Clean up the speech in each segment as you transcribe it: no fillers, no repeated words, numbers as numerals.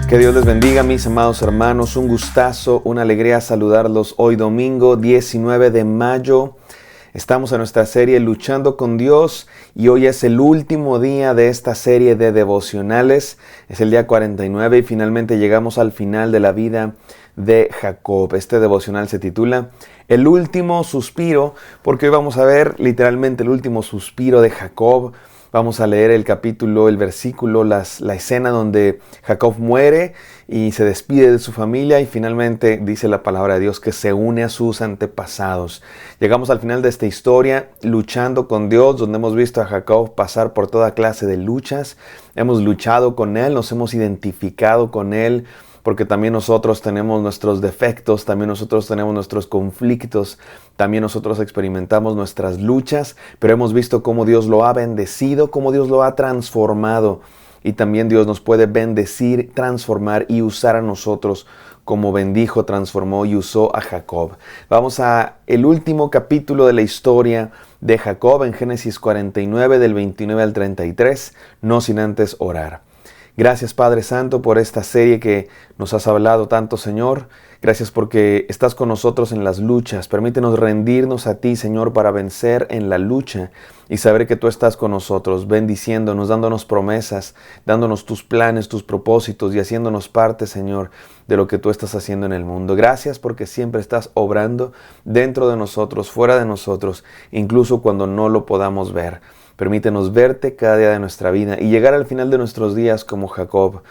Que Dios les bendiga, mis amados hermanos. Un gustazo, una alegría saludarlos hoy domingo 19 de mayo. Estamos en nuestra serie Luchando con Dios y hoy es el último día de esta serie de devocionales. Es el día 49 y finalmente llegamos al final de la vida de Jacob. Este devocional se titula El último suspiro, porque hoy vamos a ver literalmente el último suspiro de Jacob. Vamos a leer el capítulo, el versículo, la escena donde Jacob muere y se despide de su familia y finalmente dice la palabra de Dios que se une a sus antepasados. Llegamos al final de esta historia luchando con Dios, donde hemos visto a Jacob pasar por toda clase de luchas. Hemos luchado con Él, nos hemos identificado con Él, porque también nosotros tenemos nuestros defectos, también nosotros tenemos nuestros conflictos, también nosotros experimentamos nuestras luchas, pero hemos visto cómo Dios lo ha bendecido, cómo Dios lo ha transformado, y también Dios nos puede bendecir, transformar y usar a nosotros como bendijo, transformó y usó a Jacob. Vamos a el último capítulo de la historia de Jacob en Génesis 49 del 29 al 33, no sin antes orar. Gracias, Padre Santo, por esta serie que nos has hablado tanto, Señor. Gracias porque estás con nosotros en las luchas. Permítenos rendirnos a ti, Señor, para vencer en la lucha y saber que tú estás con nosotros, bendiciéndonos, dándonos promesas, dándonos tus planes, tus propósitos y haciéndonos parte, Señor, de lo que tú estás haciendo en el mundo. Gracias porque siempre estás obrando dentro de nosotros, fuera de nosotros, incluso cuando no lo podamos ver. Permítenos verte cada día de nuestra vida y llegar al final de nuestros días como Jacob,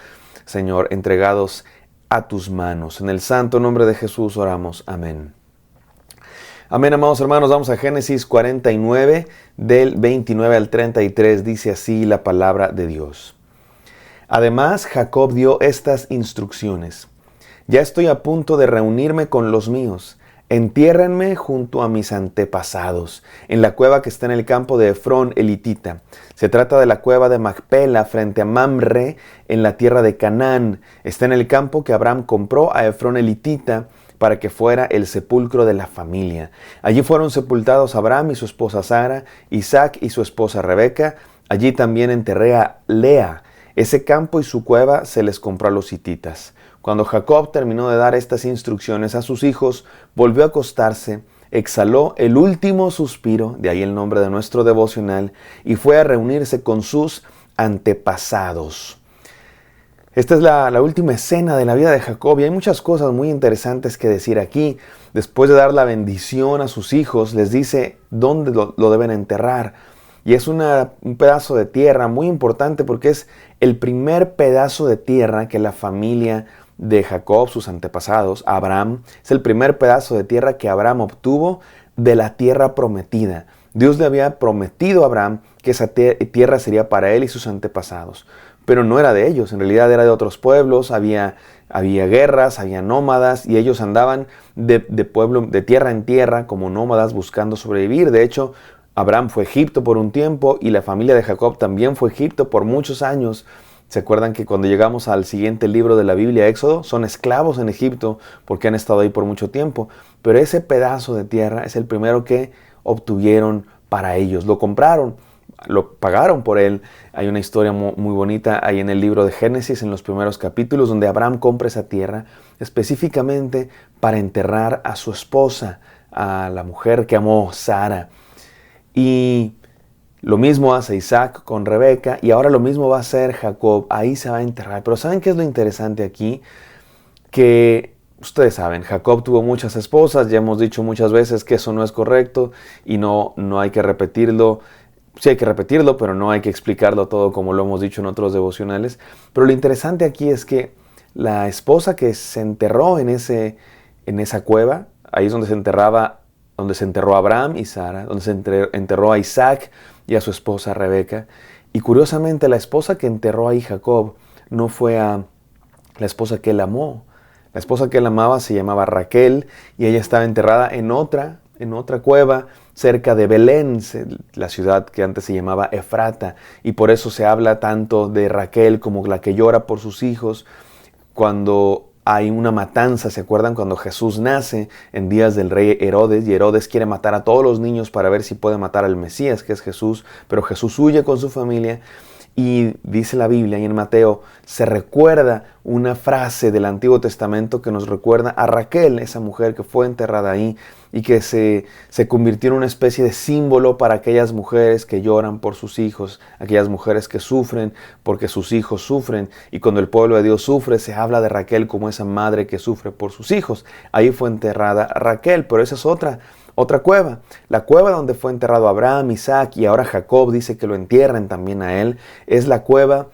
Señor, entregados a tus manos. En el santo nombre de Jesús oramos. Amén. Amén, amados hermanos. Vamos a Génesis 49, del 29 al 33. Dice así la palabra de Dios. Además, Jacob dio estas instrucciones. Ya estoy a punto de reunirme con los míos. Entiérrenme junto a mis antepasados, en la cueva que está en el campo de Efrón elitita. Se trata de la cueva de Macpela frente a Mamre, en la tierra de Canaán. Está en el campo que Abraham compró a Efrón elitita para que fuera el sepulcro de la familia. Allí fueron sepultados Abraham y su esposa Sara, Isaac y su esposa Rebeca. Allí también enterré a Lea. Ese campo y su cueva se les compró a los hititas. Cuando Jacob terminó de dar estas instrucciones a sus hijos, volvió a acostarse, exhaló el último suspiro, de ahí el nombre de nuestro devocional, y fue a reunirse con sus antepasados. Esta es la última escena de la vida de Jacob y hay muchas cosas muy interesantes que decir aquí. Después de dar la bendición a sus hijos, les dice dónde lo deben enterrar. Y es un pedazo de tierra muy importante porque es el primer pedazo de tierra que la familia de Jacob, sus antepasados, Abraham, es el primer pedazo de tierra que Abraham obtuvo de la tierra prometida. Dios le había prometido a Abraham que esa tierra sería para él y sus antepasados, pero no era de ellos, en realidad era de otros pueblos, había guerras, había nómadas y ellos andaban de tierra en tierra como nómadas buscando sobrevivir. De hecho, Abraham fue a Egipto por un tiempo y la familia de Jacob también fue a Egipto por muchos años. ¿Se acuerdan que cuando llegamos al siguiente libro de la Biblia, Éxodo, son esclavos en Egipto porque han estado ahí por mucho tiempo? Pero ese pedazo de tierra es el primero que obtuvieron para ellos. Lo compraron, lo pagaron por él. Hay una historia muy bonita ahí en el libro de Génesis, en los primeros capítulos, donde Abraham compra esa tierra específicamente para enterrar a su esposa, a la mujer que amó, Sara. Y lo mismo hace Isaac con Rebeca y ahora lo mismo va a hacer Jacob. Ahí se va a enterrar. Pero ¿saben qué es lo interesante aquí? Que ustedes saben, Jacob tuvo muchas esposas. Ya hemos dicho muchas veces que eso no es correcto y no hay que repetirlo. Sí hay que repetirlo, pero no hay que explicarlo todo como lo hemos dicho en otros devocionales. Pero lo interesante aquí es que la esposa que se enterró en esa cueva, ahí es donde se enterró Abraham y Sara, donde se enterró a Isaac y a su esposa Rebeca. Y curiosamente la esposa que enterró ahí Jacob no fue a la esposa que él amó. La esposa que él amaba se llamaba Raquel y ella estaba enterrada en otra cueva cerca de Belén, la ciudad que antes se llamaba Efrata. Y por eso se habla tanto de Raquel como la que llora por sus hijos cuando hay una matanza. ¿Se acuerdan cuando Jesús nace en días del rey Herodes? Y Herodes quiere matar a todos los niños para ver si puede matar al Mesías, que es Jesús. Pero Jesús huye con su familia Y dice la Biblia, y en Mateo se recuerda una frase del Antiguo Testamento que nos recuerda a Raquel, esa mujer que fue enterrada ahí y que se convirtió en una especie de símbolo para aquellas mujeres que lloran por sus hijos, aquellas mujeres que sufren porque sus hijos sufren. Y cuando el pueblo de Dios sufre, se habla de Raquel como esa madre que sufre por sus hijos. Ahí fue enterrada Raquel, pero esa es otra cueva. La cueva donde fue enterrado Abraham, Isaac y ahora Jacob, dice que lo entierren también a él, es la cueva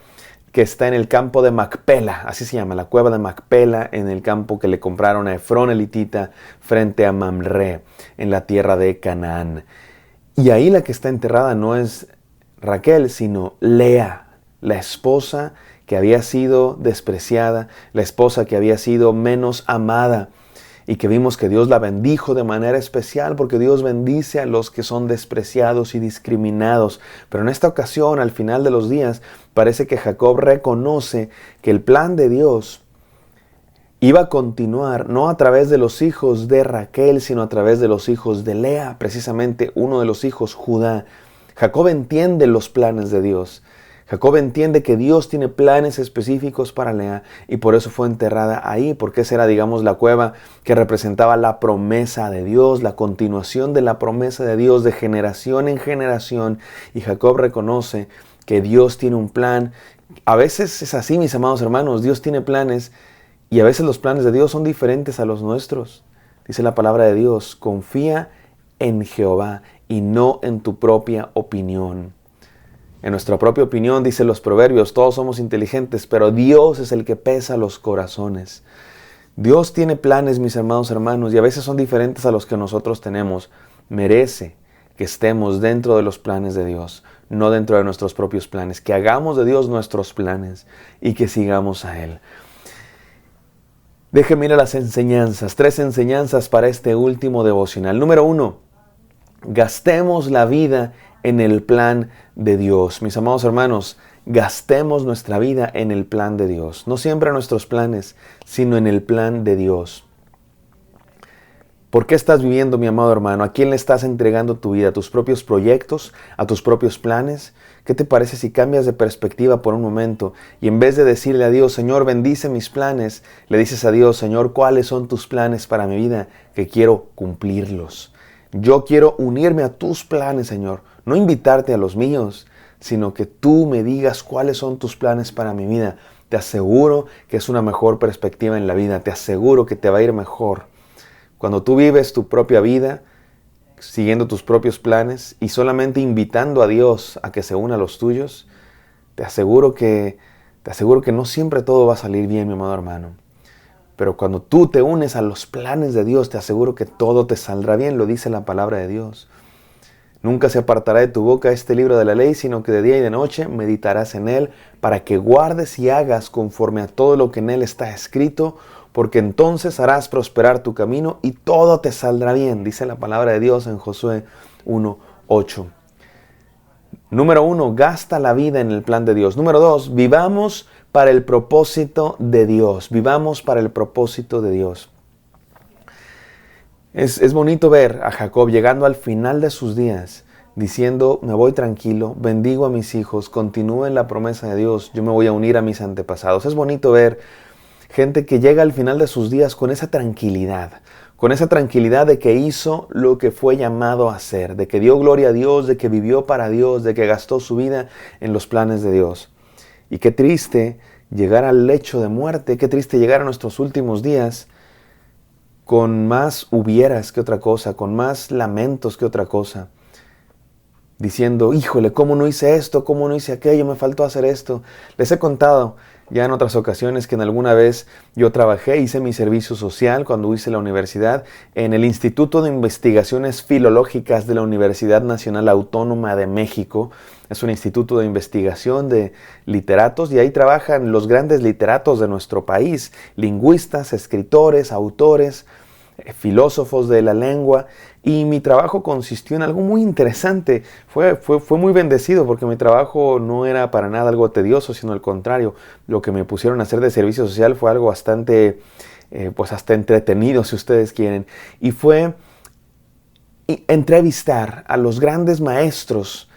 que está en el campo de Macpela, así se llama, la cueva de Macpela, en el campo que le compraron a Efrón elitita frente a Mamre, en la tierra de Canaán. Y ahí la que está enterrada no es Raquel, sino Lea, la esposa que había sido despreciada, la esposa que había sido menos amada, y que vimos que Dios la bendijo de manera especial, porque Dios bendice a los que son despreciados y discriminados. Pero en esta ocasión, al final de los días, parece que Jacob reconoce que el plan de Dios iba a continuar no a través de los hijos de Raquel, sino a través de los hijos de Lea, precisamente uno de los hijos, Judá. Jacob entiende los planes de Dios. Jacob entiende que Dios tiene planes específicos para Lea y por eso fue enterrada ahí, porque esa era, digamos, la cueva que representaba la promesa de Dios, la continuación de la promesa de Dios de generación en generación. Y Jacob reconoce que Dios tiene un plan. A veces es así, mis amados hermanos, Dios tiene planes y a veces los planes de Dios son diferentes a los nuestros. Dice la palabra de Dios, confía en Jehová y no en tu propia opinión. En nuestra propia opinión, dicen los proverbios, todos somos inteligentes, pero Dios es el que pesa los corazones. Dios tiene planes, mis amados hermanos, y a veces son diferentes a los que nosotros tenemos. Merece que estemos dentro de los planes de Dios, no dentro de nuestros propios planes. Que hagamos de Dios nuestros planes y que sigamos a Él. Déjeme ir a las enseñanzas, 3 enseñanzas para este último devocional. Número 1, gastemos la vida en el plan de Dios. Mis amados hermanos, gastemos nuestra vida en el plan de Dios. No siempre en nuestros planes, sino en el plan de Dios. ¿Por qué estás viviendo, mi amado hermano? ¿A quién le estás entregando tu vida? ¿A tus propios proyectos? ¿A tus propios planes? ¿Qué te parece si cambias de perspectiva por un momento y en vez de decirle a Dios, Señor, bendice mis planes, le dices a Dios, Señor, ¿cuáles son tus planes para mi vida? Que quiero cumplirlos. Yo quiero unirme a tus planes, Señor. No invitarte a los míos, sino que tú me digas cuáles son tus planes para mi vida. Te aseguro que es una mejor perspectiva en la vida. Te aseguro que te va a ir mejor. Cuando tú vives tu propia vida, siguiendo tus propios planes y solamente invitando a Dios a que se una a los tuyos, te aseguro que no siempre todo va a salir bien, mi amado hermano. Pero cuando tú te unes a los planes de Dios, te aseguro que todo te saldrá bien, lo dice la palabra de Dios. Nunca se apartará de tu boca este libro de la ley, sino que de día y de noche meditarás en él, para que guardes y hagas conforme a todo lo que en él está escrito, porque entonces harás prosperar tu camino y todo te saldrá bien, dice la palabra de Dios en Josué 1:8. Número 1, gasta la vida en el plan de Dios. Número 2, vivamos para el propósito de Dios. Vivamos para el propósito de Dios. Es bonito ver a Jacob llegando al final de sus días, diciendo, me voy tranquilo, bendigo a mis hijos, continúo en la promesa de Dios, yo me voy a unir a mis antepasados. Es bonito ver gente que llega al final de sus días con esa tranquilidad de que hizo lo que fue llamado a hacer, de que dio gloria a Dios, de que vivió para Dios, de que gastó su vida en los planes de Dios. Y qué triste llegar al lecho de muerte, qué triste llegar a nuestros últimos días con más hubieras que otra cosa, con más lamentos que otra cosa, diciendo, híjole, ¿cómo no hice esto? ¿Cómo no hice aquello? Me faltó hacer esto. Les he contado ya en otras ocasiones que en alguna vez yo trabajé, hice mi servicio social cuando hice la universidad en el Instituto de Investigaciones Filológicas de la Universidad Nacional Autónoma de México. Es un instituto de investigación de literatos y ahí trabajan los grandes literatos de nuestro país, lingüistas, escritores, autores, filósofos de la lengua. Y mi trabajo consistió en algo muy interesante. Fue muy bendecido porque mi trabajo no era para nada algo tedioso, sino al contrario. Lo que me pusieron a hacer de servicio social fue algo bastante, pues hasta entretenido, si ustedes quieren. Y fue entrevistar a los grandes maestros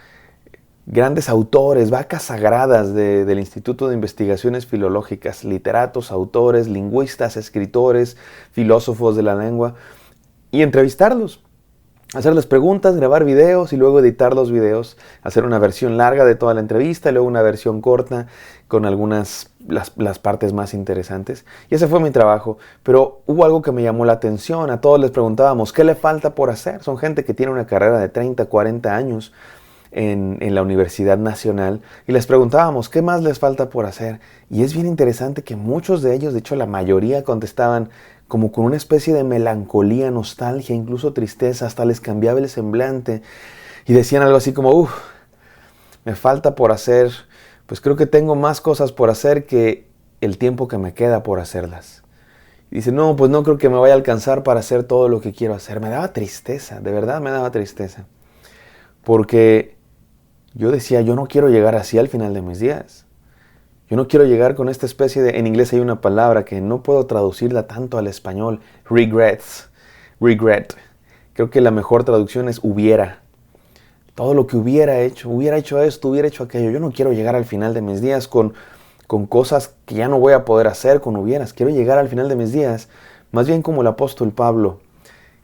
grandes autores, vacas sagradas del Instituto de Investigaciones Filológicas, literatos, autores, lingüistas, escritores, filósofos de la lengua, y entrevistarlos, hacerles preguntas, grabar videos y luego editar los videos, hacer una versión larga de toda la entrevista y luego una versión corta con las partes más interesantes. Y ese fue mi trabajo, pero hubo algo que me llamó la atención. A todos les preguntábamos, ¿qué le falta por hacer? Son gente que tiene una carrera de 30, 40 años en la Universidad Nacional y les preguntábamos, ¿qué más les falta por hacer? Y es bien interesante que muchos de ellos, de hecho la mayoría, contestaban como con una especie de melancolía, nostalgia, incluso tristeza, hasta les cambiaba el semblante y decían algo así como, me falta por hacer, pues creo que tengo más cosas por hacer que el tiempo que me queda por hacerlas. Y dice, no, pues no creo que me vaya a alcanzar para hacer todo lo que quiero hacer. Me daba tristeza, de verdad me daba tristeza. Porque yo decía, yo no quiero llegar así al final de mis días. Yo no quiero llegar con esta especie de... En inglés hay una palabra que no puedo traducirla tanto al español. Regrets. Regret. Creo que la mejor traducción es hubiera. Todo lo que hubiera hecho esto, hubiera hecho aquello. Yo no quiero llegar al final de mis días con cosas que ya no voy a poder hacer, con hubieras. Quiero llegar al final de mis días más bien como el apóstol Pablo.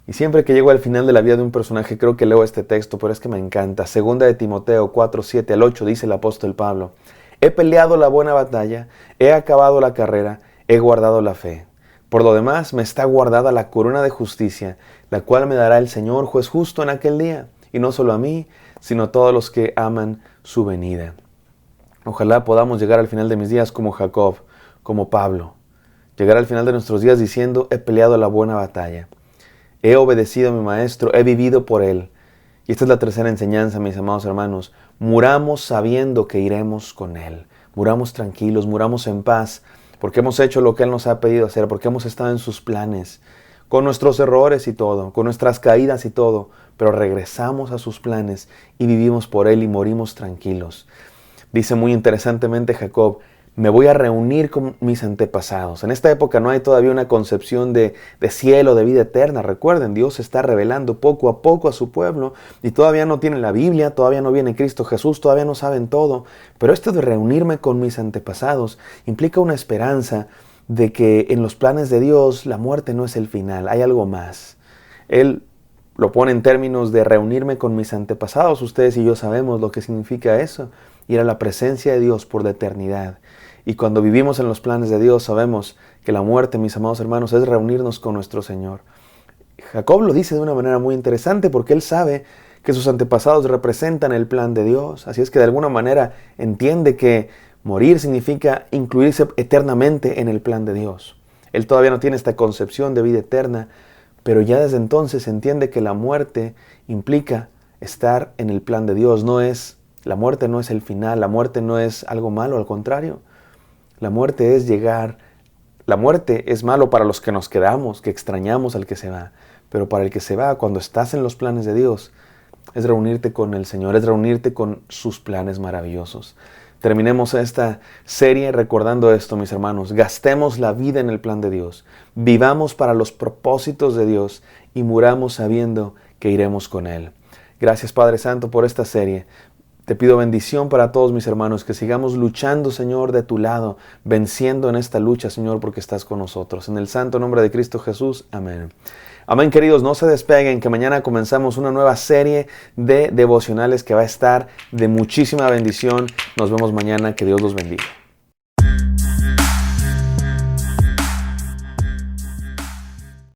Y siempre que llego al final de la vida de un personaje, creo que leo este texto, pero es que me encanta. Segunda de Timoteo 4, 7 al 8 dice el apóstol Pablo: he peleado la buena batalla, he acabado la carrera, he guardado la fe. Por lo demás, me está guardada la corona de justicia, la cual me dará el Señor, juez justo, en aquel día. Y no solo a mí, sino a todos los que aman su venida. Ojalá podamos llegar al final de mis días como Jacob, como Pablo. Llegar al final de nuestros días diciendo, he peleado la buena batalla. He obedecido a mi maestro, he vivido por él. Y esta es la tercera enseñanza, mis amados hermanos. Muramos sabiendo que iremos con él. Muramos tranquilos, muramos en paz, porque hemos hecho lo que él nos ha pedido hacer, porque hemos estado en sus planes, con nuestros errores y todo, con nuestras caídas y todo, pero regresamos a sus planes y vivimos por él y morimos tranquilos. Dice muy interesantemente Jacob, me voy a reunir con mis antepasados. En esta época no hay todavía una concepción de cielo, de vida eterna. Recuerden, Dios se está revelando poco a poco a su pueblo y todavía no tienen la Biblia, todavía no viene Cristo Jesús, todavía no saben todo. Pero esto de reunirme con mis antepasados implica una esperanza de que en los planes de Dios la muerte no es el final, hay algo más. Él lo pone en términos de reunirme con mis antepasados. Ustedes y yo sabemos lo que significa eso, ir a la presencia de Dios por la eternidad. Y cuando vivimos en los planes de Dios sabemos que la muerte, mis amados hermanos, es reunirnos con nuestro Señor. Jacob lo dice de una manera muy interesante porque él sabe que sus antepasados representan el plan de Dios. Así es que de alguna manera entiende que morir significa incluirse eternamente en el plan de Dios. Él todavía no tiene esta concepción de vida eterna, pero ya desde entonces entiende que la muerte implica estar en el plan de Dios. La muerte no es el final, la muerte no es algo malo, al contrario. La muerte es llegar. La muerte es malo para los que nos quedamos, que extrañamos al que se va. Pero para el que se va, cuando estás en los planes de Dios, es reunirte con el Señor, es reunirte con sus planes maravillosos. Terminemos esta serie recordando esto, mis hermanos. Gastemos la vida en el plan de Dios. Vivamos para los propósitos de Dios y muramos sabiendo que iremos con Él. Gracias, Padre Santo, por esta serie. Te pido bendición para todos mis hermanos, que sigamos luchando, Señor, de tu lado, venciendo en esta lucha, Señor, porque estás con nosotros. En el santo nombre de Cristo Jesús. Amén. Amén, queridos, no se despeguen, que mañana comenzamos una nueva serie de devocionales que va a estar de muchísima bendición. Nos vemos mañana, que Dios los bendiga.